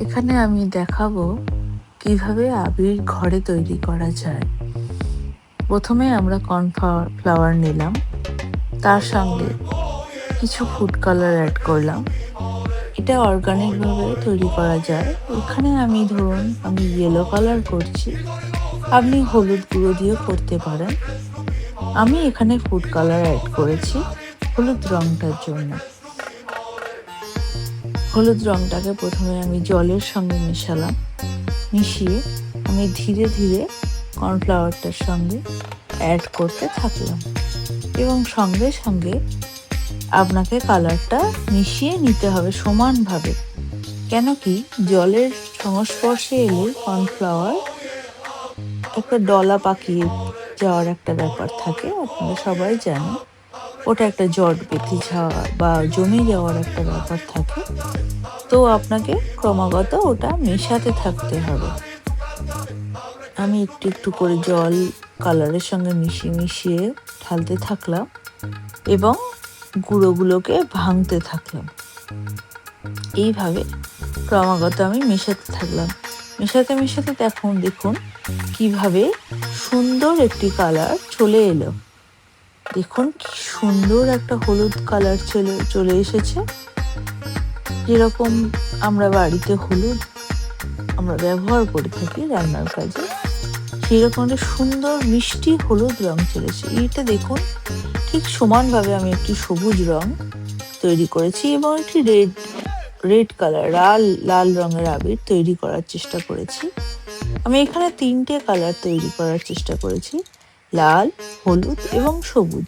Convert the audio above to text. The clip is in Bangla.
এখানে আমি দেখাবো কিভাবে আবির ঘরে তৈরি করা যায়। প্রথমে আমরা কর্নফ্লাওয়ার নিলাম, তার সঙ্গে কিছু ফুড কালার অ্যাড করলাম। এটা অর্গানিকভাবে তৈরি করা যায়। এখানে আমি ইয়েলো কালার করছি, আপনি হলুদ গুঁড়ো দিয়েও করতে পারেন। আমি এখানে ফুড কালার অ্যাড করেছি হলুদ রংটার জন্য। হলুদ রংটাকে প্রথমে আমি জলের সঙ্গে মেশালাম, মিশিয়ে আমি ধীরে ধীরে কর্নফ্লাওয়ারটার সঙ্গে অ্যাড করতে থাকলাম এবং সঙ্গে সঙ্গে আপনাকে কালারটা মিশিয়ে নিতে হবে সমানভাবে। কেন কি, জলের সংস্পর্শে এলে কর্নফ্লাওয়ার একটা দলা পাকিয়ে যাওয়ার একটা ব্যাপার থাকে, আপনারা সবাই জানেন। ওটা একটা জট বেঁধে যাওয়া বা জমে যাওয়ার একটা ব্যাপার থাকে। তো আপনাকে ক্রমাগত ওটা মেশাতে থাকতে হবে। আমি একটু একটু করে জল কালারের সঙ্গে মিশিয়ে মিশিয়ে ঢালতে থাকলাম এবং গুঁড়োগুলোকে ভাঙতে থাকলাম। এইভাবে ক্রমাগত আমি মেশাতে থাকলাম। মেশাতে মেশাতে দেখুন কিভাবে সুন্দর একটি কালার চলে এলো। দেখুন কি সুন্দর একটা হলুদ কালার চলে এসেছে। যেরকম আমরা বাড়িতে হলুদ আমরা ব্যবহার করে থাকি রান্নার কাজে, সেরকম একটা সুন্দর মিষ্টি হলুদ রং চলেছে। এইটা দেখুন ঠিক সমানভাবে আমি একটি সবুজ রং তৈরি করেছি এবং একটি রেড কালার লাল রঙের আবির তৈরি করার চেষ্টা করেছি। আমি এখানে 3টে কালার তৈরি করার চেষ্টা করেছি, লাল, হলুদ এবং সবুজ।